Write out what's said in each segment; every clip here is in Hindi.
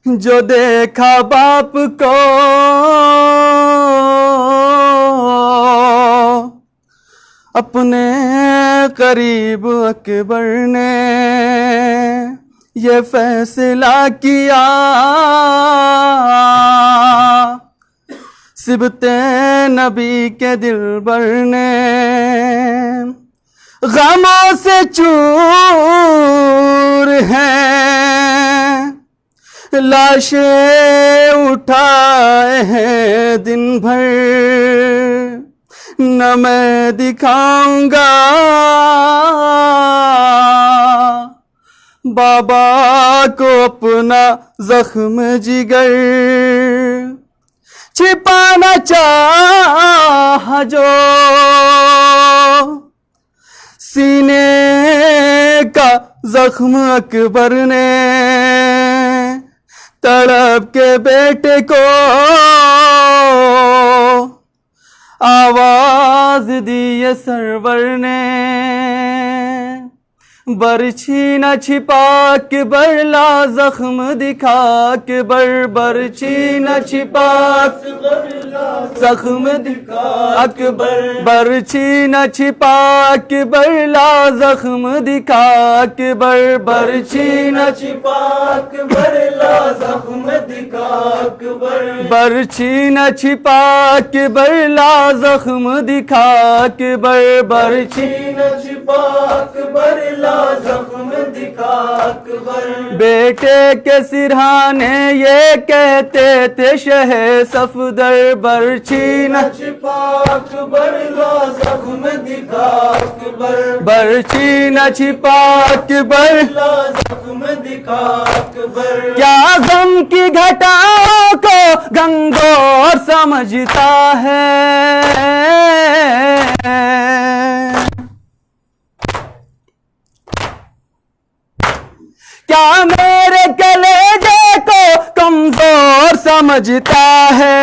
जो देखा बाप को अपने करीब अकबर ने ये फैसला किया, सिबते नबी के दिलबर ने गमों से चूर हैं, लाशें उठाए हैं दिन भर, न मैं दिखाऊंगा बाबा को अपना जख्म जिगर, छिपाना चाह जो सीने का जख्म अकबर ने, तड़प के बेटे को आवाज दी ये सरवर ने, बरछी न छिपा के बरला जख्म दिखा के बरछी न छिपा जख्म दिखा अकबर, बरछी न छिपा के बरला जख्म दिखा के बरछी न छिपा के बरला जख्म दिखा के बरछी न छिपा के बरला जख्म दिखा के बरछी न छिपा के बरला जख्म दिखा अकबर। बेटे के सिरहाने ये कहते थे शहे सफदर, बरछी न छिपा अकबर ला जख्म दिखा अकबर, बरछी न छिपा अकबर ला जख्म दिखा अकबर। क्या गम की घटाओं को गंगोर समझता है, क्या मेरे कलेजे को कमजोर समझता है,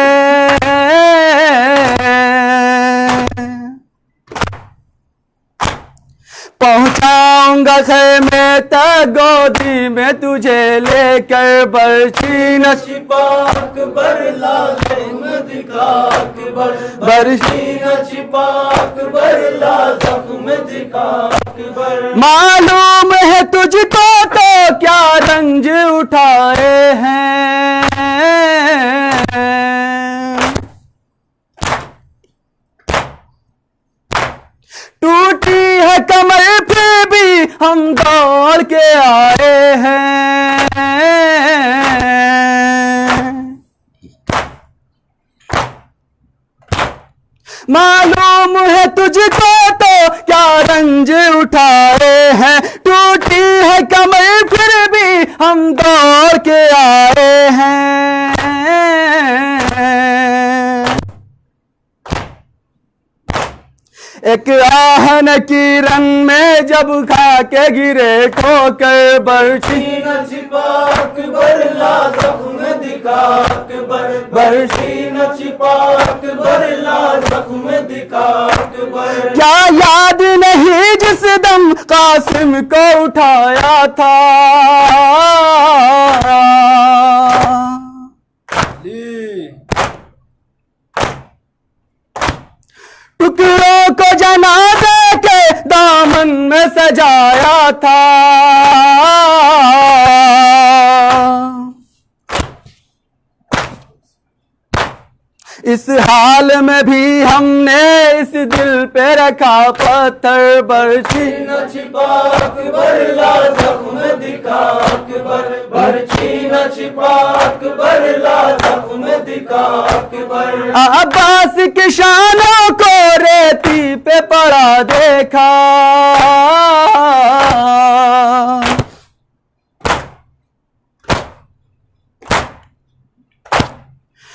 पहुंचाऊंगा खैमे तक गोदी में तुझे लेकर, बरछी न छिपा अकबर ला जख्म दिखा अकबर, बरछी न छिपा अकबर ला जख्म दिखा अकबर। मालूम है तुझको तो क्या रंज उठाए हैं, टूटी है कमर फिर भी हम दौड़ के आए हैं, मालूम है तुझको तो क्या रंज उठाए हैं, टूटी है कमर फिर भी हम दौड़ के आए हैं। एक आहन की रन में जब खा के गिरे ठोकर, बरछी न छिपा अकबर ला जख्म दिखा अकबर, बरछी न छिपा अकबर ला जख्म दिखा अकबर। क्या याद नहीं जिस दम कासिम को उठाया था, टुकड़ों को जनाजे के दामन में सजाया था, इस हाल में भी हमने इस दिल पे रखा पत्थर, बरछी न छिपा अकबर ला जख्म दिखा अकबर, बरछी न छिपा अकबर ला जख्म दिखा अकबर। अब्बास की शानों को रेती पे पड़ा देखा,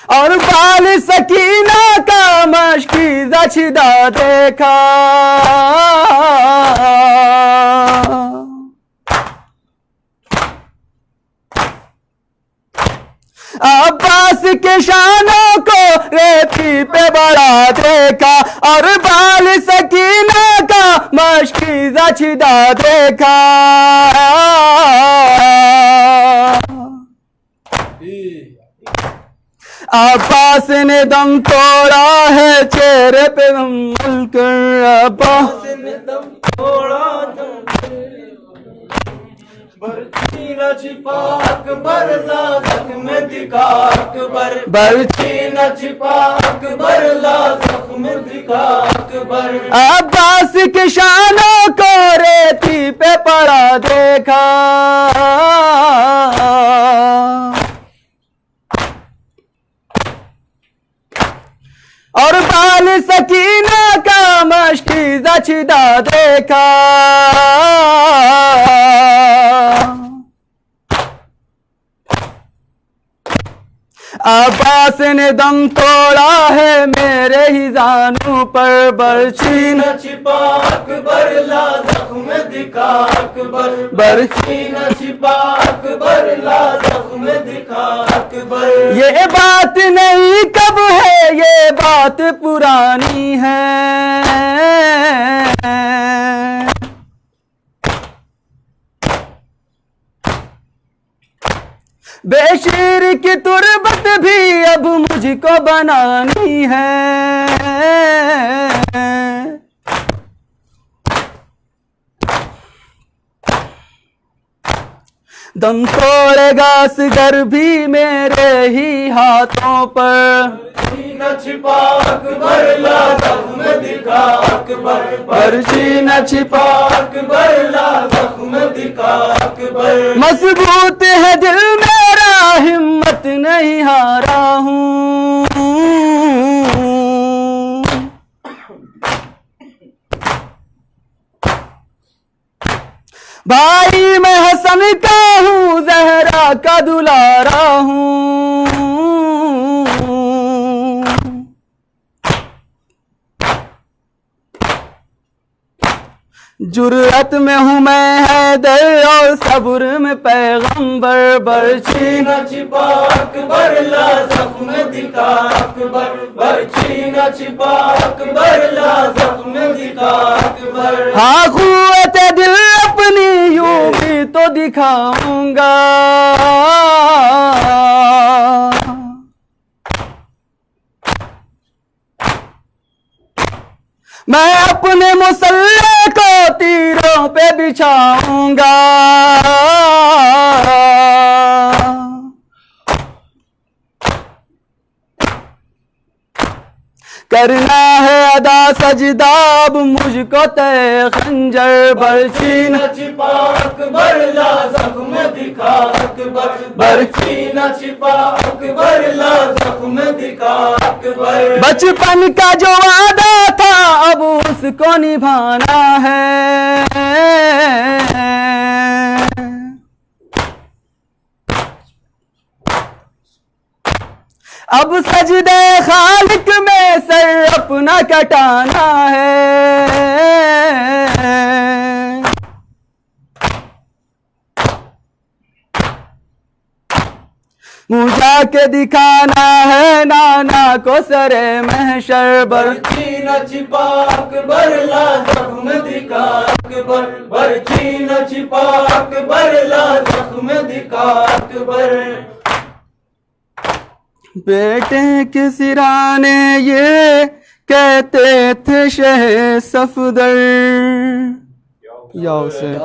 और बाल सकीना का मशकी जचिदा देखा, अब्बास के शानों को रेती पे बड़ा देखा, और बाल सकीना का मशकी जचिदा देखा। अब्बास ने दम तोड़ा है चेहरे पे मल कर, अब्बास ने दम तोड़ा बर्ची न छिपा अकबर ला जख्म दिखा अकबर, बर्ची न छिपा अकबर ला जख्म दिखा अकबर। अब्बास के शानों को रेती पे पड़ा देखा, और बाल सकीना का मशीदा छिदा देखा। अब्बास ने दम तोड़ा है मेरे ही जानू पर, बर्ची न छिपा अकबर ला जख्म दिखा अकबर, बर्ची न छिपा अकबर ला जख्म दिखा अकबर। ये बात नहीं कब है, ये बात पुरानी है, बेशीर की तुरबत भी अब मुझको बनानी है। दम तोड़ेगा असगर भी मेरे ही हाथों पर, न छिपा अकबर ला जख्म दिखा अकबर, बर्ची न छिपा अकबर ला जख्म दिखा अकबर। मजबूत है दिल मेरा हिम्मत नहीं हारा हूँ, भाई मैं हसन का हूँ जहरा का दुलारा हूँ। जुर्रत में हूँ मैं हैदर और सब्र में पैगंबर, बर्ची न छिपा अकबर ला जख्म दिखा अकबर, बर्ची न छिपा अकबर ला जख्म दिखा अकबर। हाँ क़ुव्वत दिल अपनी यूं भी तो दिखाऊंगा, मैं अपने मुसल्ले को तीरों पे बिछाऊंगा। करना है अदा सजदा अब मुझको तय खंजर, बर्ची न छिपा अकबर ला जख्म दिखा अकबर, बर्ची न छिपा अकबर ला जख्म दिखा अकबर। बचपन का जो वादा था अब उसको निभाना है, अब सजदे खालिक में सर अपना कटाना है। मुझा के दिखाना है नाना को सरे महशर, बर्ची न छिपा अकबर ला जख्म दिखा अकबर, बर्ची न छिपा अकबर ला जख्म दिखा अकबर। बेटे के सिराने ये कहते थे शह सफदर, या हुसैन।